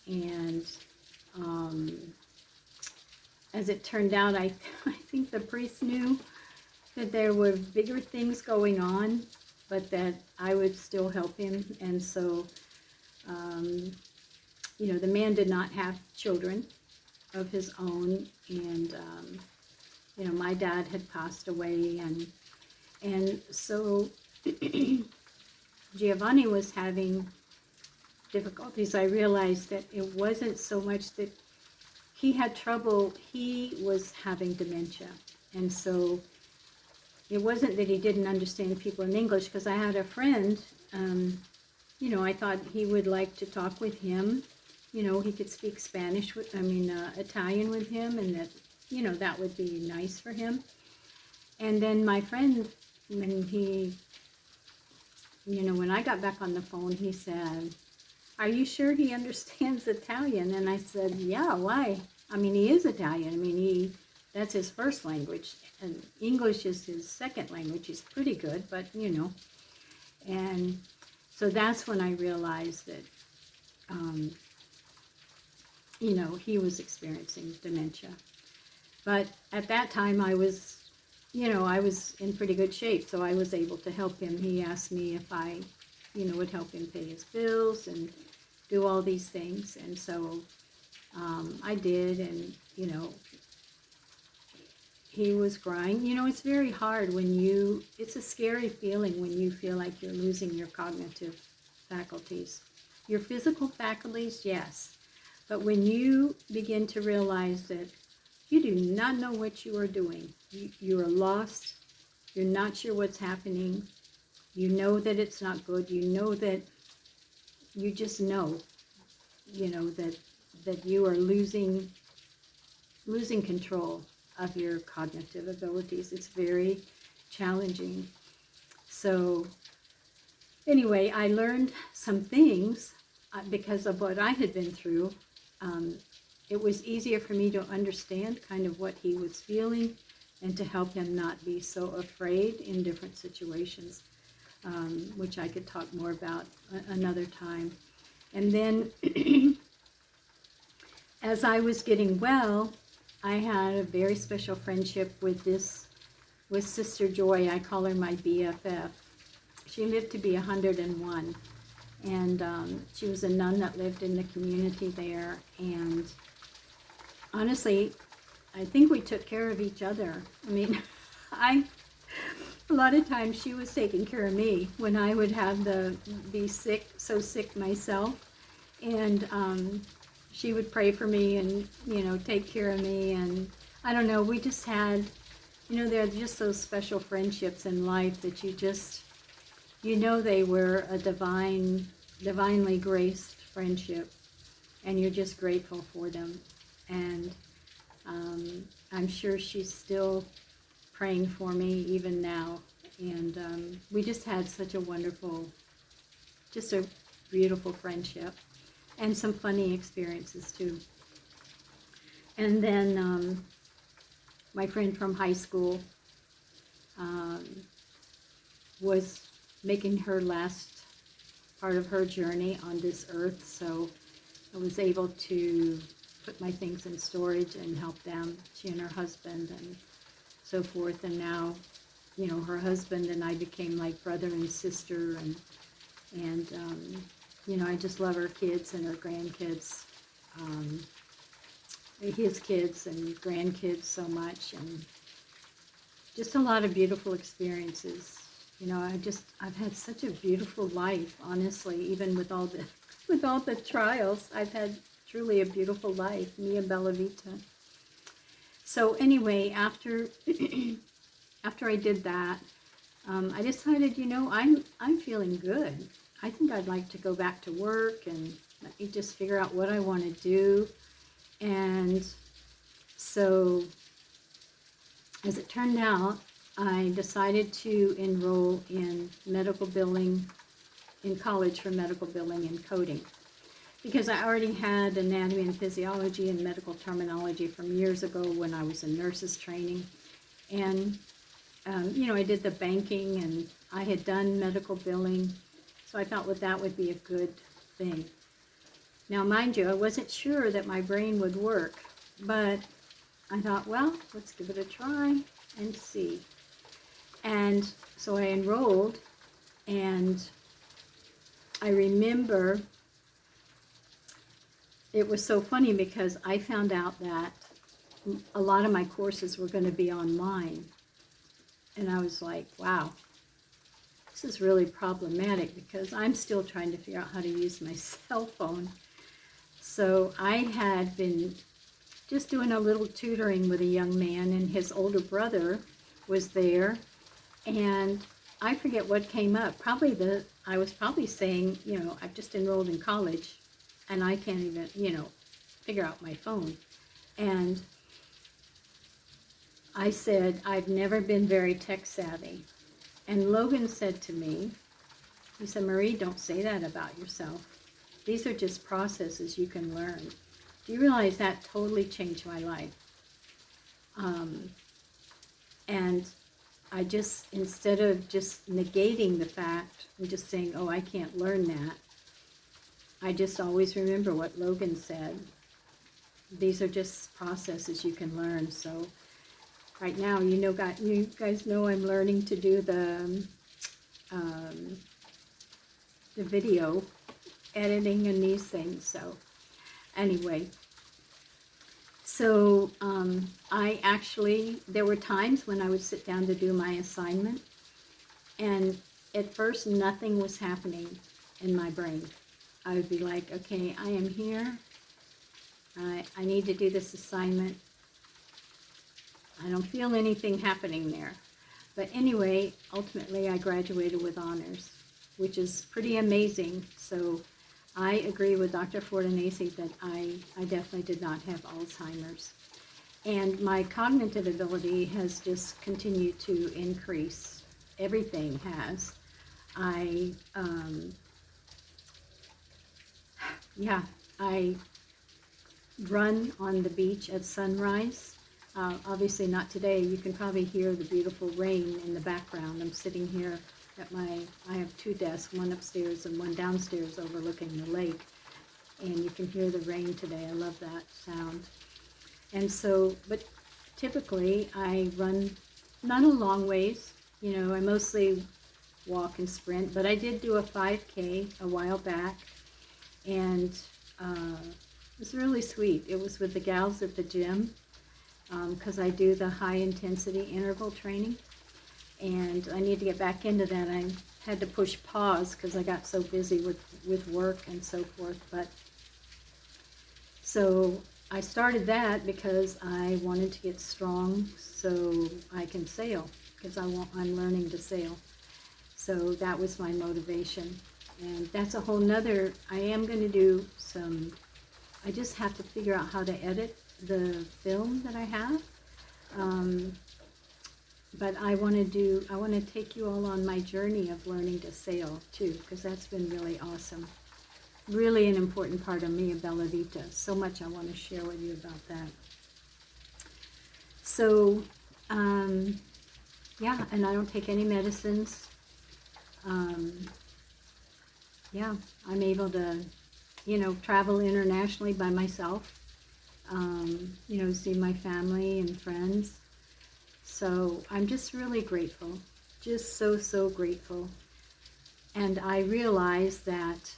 And as it turned out, I think the priest knew that there were bigger things going on, but that I would still help him. And so, you know, the man did not have children of his own, and you know, my dad had passed away, and so Giovanni was having difficulties. I realized that it wasn't so much that he had trouble, he was having dementia. And so it wasn't that he didn't understand people in English, because I had a friend, you know, I thought he would like to talk with him. You know, he could speak Italian with him, and that, you know, that would be nice for him. And then my friend, when he, you know, when I got back on the phone, he said, "Are you sure he understands Italian?" And I said, "Yeah, why? I mean, he is Italian. I mean, that's his first language, and English is his second language. He's pretty good, but, you know." And so that's when I realized that, you know, he was experiencing dementia. But at that time I was, I was in pretty good shape, so I was able to help him. He asked me if I, would help him pay his bills and do all these things. And so I did, and, he was crying. It's very hard it's a scary feeling when you feel like you're losing your cognitive faculties. Your physical faculties, yes. But when you begin to realize that you do not know what you are doing, you are lost, you're not sure what's happening, you know that it's not good, you know that, you just know, that you are losing control of your cognitive abilities. It's very challenging. So anyway, I learned some things because of what I had been through. It was easier for me to understand kind of what he was feeling and to help him not be so afraid in different situations, which I could talk more about another time. And then as I was getting well, I had a very special friendship with Sister Joy. I call her my BFF. She lived to be 101, and she was a nun that lived in the community there. And honestly, I think we took care of each other. I mean, a lot of times she was taking care of me when I would be so sick myself, and she would pray for me and, take care of me. And I don't know, we just had, there are just those special friendships in life that you just, they were a divinely graced friendship, and you're just grateful for them. And I'm sure she's still praying for me even now. And we just had such a wonderful, just a beautiful friendship. And some funny experiences too. And then my friend from high school was making her last part of her journey on this earth, so I was able to put my things in storage and help them, she and her husband and so forth. And now, her husband and I became like brother and sister, and I just love her kids and her grandkids, his kids and grandkids so much, and just a lot of beautiful experiences. I've had such a beautiful life, honestly, even with all the trials. I've had truly a beautiful life, me and Bella Vita. So anyway, after I did that, I decided, I'm feeling good. I think I'd like to go back to work and let me just figure out what I want to do. And so, as it turned out, I decided to enroll in medical billing, in college for medical billing and coding, because I already had anatomy and physiology and medical terminology from years ago when I was in nurses training. And, I did the banking, and I had done medical billing. So I thought, well, that would be a good thing. Now, mind you, I wasn't sure that my brain would work, but I thought, well, let's give it a try and see. And so I enrolled, and I remember it was so funny because I found out that a lot of my courses were going to be online. And I was like, wow, this is really problematic because I'm still trying to figure out how to use my cell phone. So I had been just doing a little tutoring with a young man, and his older brother was there, and I forget what came up. I was probably saying, I've just enrolled in college and I can't even, figure out my phone. And I said, I've never been very tech savvy. And Logan said to me, he said, Marie, don't say that about yourself. These are just processes you can learn. Do you realize that totally changed my life? And I just, instead of just negating the fact and just saying, oh, I can't learn that, I just always remember what Logan said. These are just processes you can learn. So right now, you guys know I'm learning to do um, the video editing and these things. So anyway, so there were times when I would sit down to do my assignment, and at first nothing was happening in my brain. I would be like, okay, I am here. I need to do this assignment. I don't feel anything happening there. But anyway, ultimately I graduated with honors, which is pretty amazing. So I agree with Dr. Fortinesi that I definitely did not have Alzheimer's. And my cognitive ability has just continued to increase. Everything has. I run on the beach at sunrise. Obviously not today. You can probably hear the beautiful rain in the background. I'm sitting here at I have two desks, one upstairs and one downstairs overlooking the lake. And you can hear the rain today. I love that sound. And so, but typically I run not a long ways. You know, I mostly walk and sprint, but I did do a 5K a while back. And it was really sweet. It was with the gals at the gym, because I do the high intensity interval training, and I need to get back into that. I had to push pause because I got so busy with work and so forth. But so I started that because I wanted to get strong so I can sail, because I'm learning to sail. So that was my motivation. And that's a whole nother, I am going to do I just have to figure out how to edit the film that I have. But I want to take you all on my journey of learning to sail too, because that's been really awesome. Really an important part of me, of Bella Vita. So much I want to share with you about that. So, yeah, and I don't take any medicines. Yeah, I'm able to, travel internationally by myself, see my family and friends. So I'm just really grateful, just so grateful. And I realize that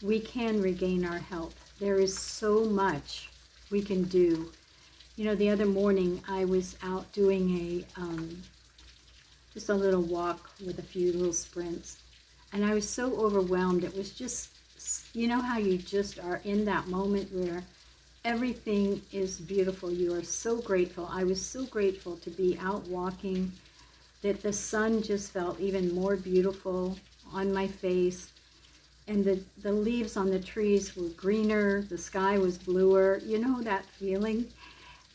we can regain our health. There is so much we can do. The other morning I was out doing just a little walk with a few little sprints. And I was so overwhelmed. It was just, how you just are in that moment where everything is beautiful. You are so grateful. I was so grateful to be out walking, that the sun just felt even more beautiful on my face. And the leaves on the trees were greener. The sky was bluer. You know that feeling?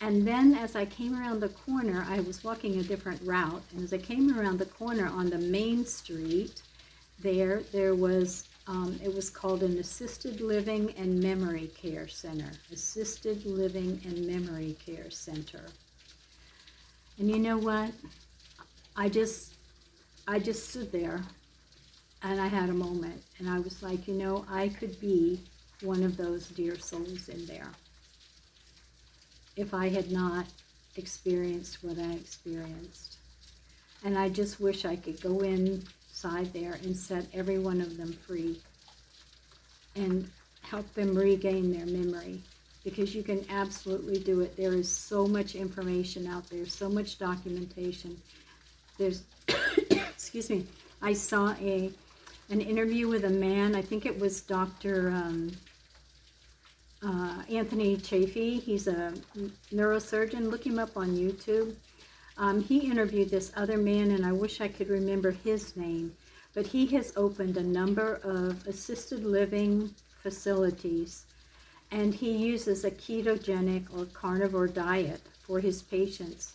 And then as I came around the corner, I was walking a different route. And as I came around the corner on the main street, there was, it was called an Assisted Living and Memory Care Center. Assisted Living and Memory Care Center. And you know what? I just stood there and I had a moment. And I was like, I could be one of those dear souls in there if I had not experienced what I experienced. And I just wish I could go inside there and set every one of them free and help them regain their memory, because you can absolutely do it. There is so much information out there, so much documentation. There's, excuse me, I saw an interview with a man, I think it was Dr. Anthony Chafee. He's a neurosurgeon. Look him up on YouTube. He interviewed this other man, and I wish I could remember his name, but he has opened a number of assisted living facilities, and he uses a ketogenic or carnivore diet for his patients,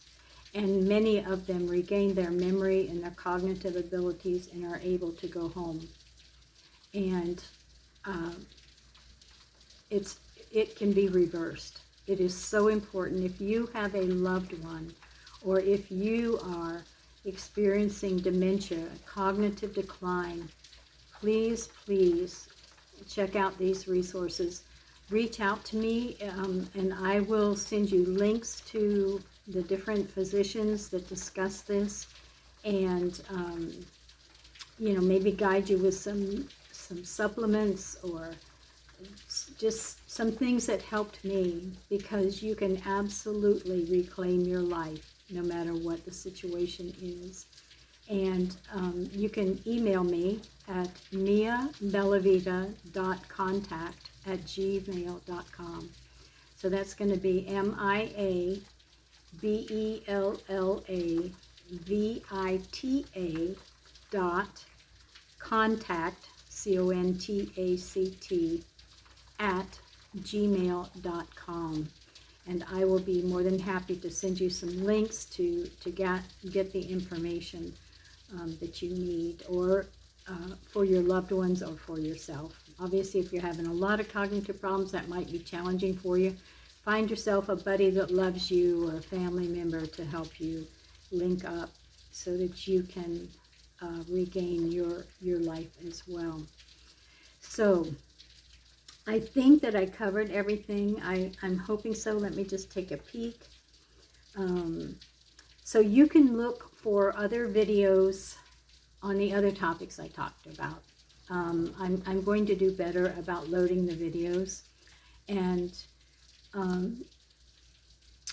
and many of them regain their memory and their cognitive abilities and are able to go home. And it can be reversed. It is so important. If you have a loved one, or if you are experiencing dementia, cognitive decline, please check out these resources. Reach out to me, and I will send you links to the different physicians that discuss this, and maybe guide you with some supplements, or just some things that helped me, because you can absolutely reclaim your life no matter what the situation is. And you can email me at miabellavita.contact@gmail.com. So that's going to be MIABELLAVITA dot contact, CONTACT, at gmail.com. And I will be more than happy to send you some links to get the information that you need, or for your loved ones or for yourself. Obviously, if you're having a lot of cognitive problems, that might be challenging for you. Find yourself a buddy that loves you, or a family member to help you link up so that you can regain your life as well. So I think that I covered everything. I'm hoping so. Let me just take a peek. So you can look for other videos on the other topics I talked about. I'm going to do better about loading the videos. And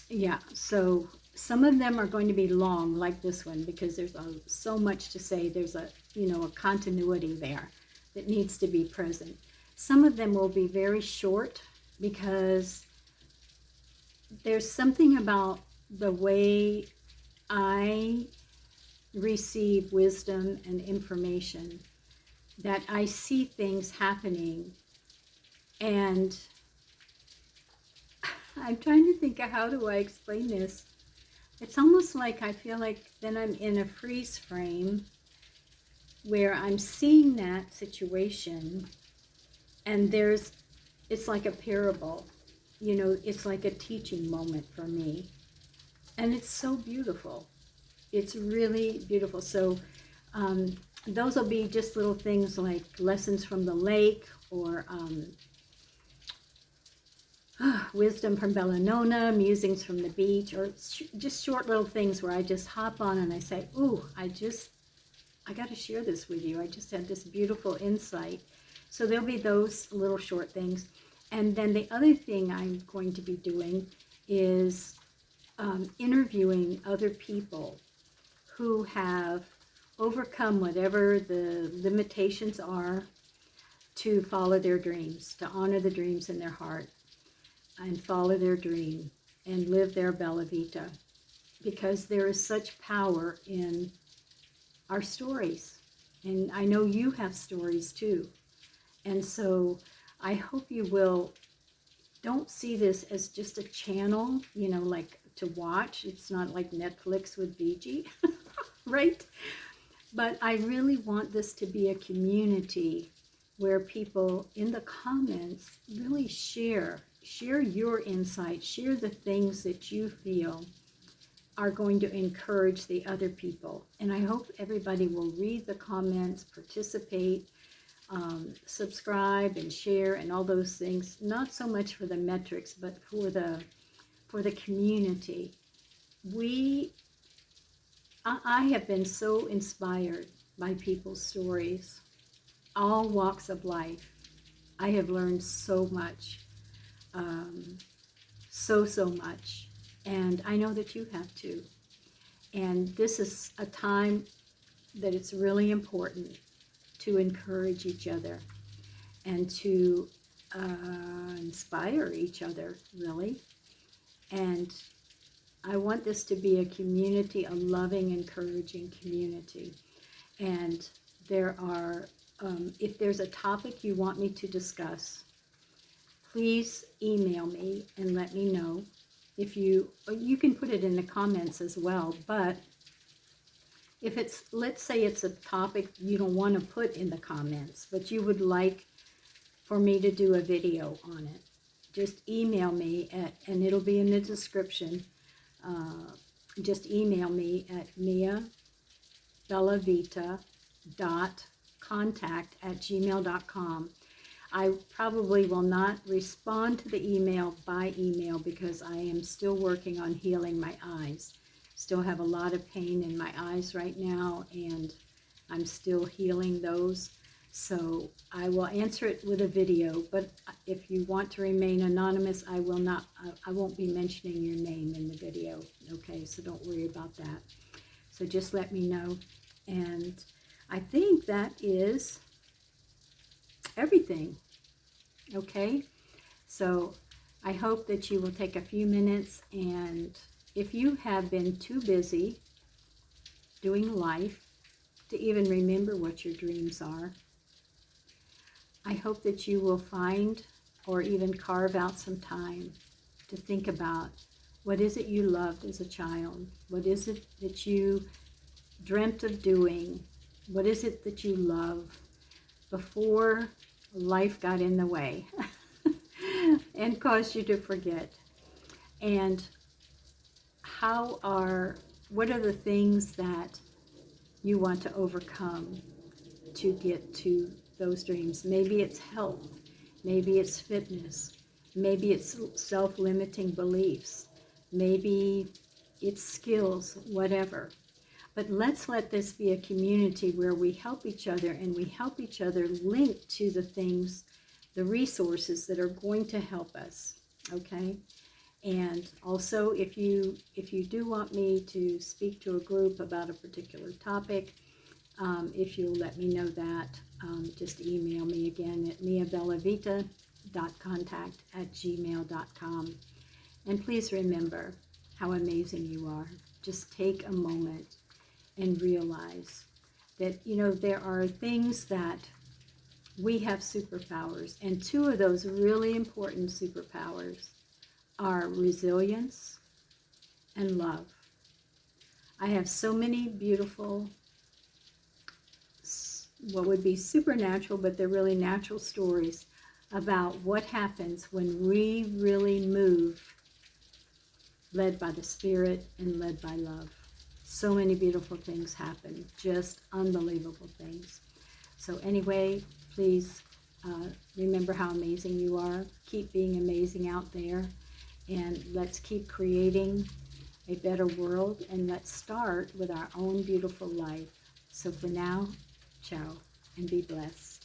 yeah, so some of them are going to be long, like this one, because there's so much to say. There's a continuity there that needs to be present. Some of them will be very short, because there's something about the way I receive wisdom and information, that I see things happening, and I'm trying to think of how do I explain this. It's almost like I feel like then I'm in a freeze frame where I'm seeing that situation, and it's like a parable, it's like a teaching moment for me. And it's so beautiful. It's really beautiful. So those will be just little things like lessons from the lake, or wisdom from Bellinona, musings from the beach, or just short little things where I just hop on and I say, ooh, I got to share this with you. I just had this beautiful insight. So there'll be those little short things. And then the other thing I'm going to be doing is interviewing other people who have overcome whatever the limitations are to follow their dreams, to honor the dreams in their heart, and follow their dream and live their Bella Vita, because there is such power in our stories. And I know you have stories too. And so I hope you will, don't see this as just a channel, like to watch. It's not like Netflix with VG, right? But I really want this to be a community where people in the comments really share your insight, share the things that you feel are going to encourage the other people. And I hope everybody will read the comments, participate, subscribe and share and all those things, not so much for the metrics, but for the community. I have been so inspired by people's stories, all walks of life. I have learned so much, so much, and I know that you have too. And this is a time that it's really important to encourage each other and to inspire each other, really. And I want this to be a community, a loving, encouraging community. And there are, if there's a topic you want me to discuss, please email me and let me know. If you can put it in the comments as well, but if it's, let's say it's a topic you don't want to put in the comments, but you would like for me to do a video on it, just email me and it'll be in the description. Just email me at miabellavita.contact@gmail.com. I probably will not respond to the email by email because I am still working on healing my eyes. Still have a lot of pain in my eyes right now, and I'm still healing those. So I will answer it with a video, but if you want to remain anonymous, I won't be mentioning your name in the video. Okay, so don't worry about that. So just let me know. And I think that is everything. Okay, so I hope that you will take a few minutes, and if you have been too busy doing life to even remember what your dreams are, I hope that you will find or even carve out some time to think about what is it you loved as a child? What is it that you dreamt of doing? What is it that you love before life got in the way and caused you to forget? And what are the things that you want to overcome to get to those dreams? Maybe it's health, maybe it's fitness, maybe it's self-limiting beliefs, maybe it's skills, whatever. But let's let this be a community where we help each other, and we help each other link to the things, the resources that are going to help us, okay? And also, if you do want me to speak to a group about a particular topic, if you'll let me know that, just email me again at miabellavita.contact@gmail.com. And please remember how amazing you are. Just take a moment and realize that, there are things that we have superpowers, and two of those really important superpowers are resilience and love. I have so many beautiful, what would be supernatural, but they're really natural stories about what happens when we really move led by the Spirit and led by love. So many beautiful things happen, just unbelievable things. So anyway, please remember how amazing you are. Keep being amazing out there, and let's keep creating a better world, and let's start with our own beautiful life. So for now, ciao, and be blessed.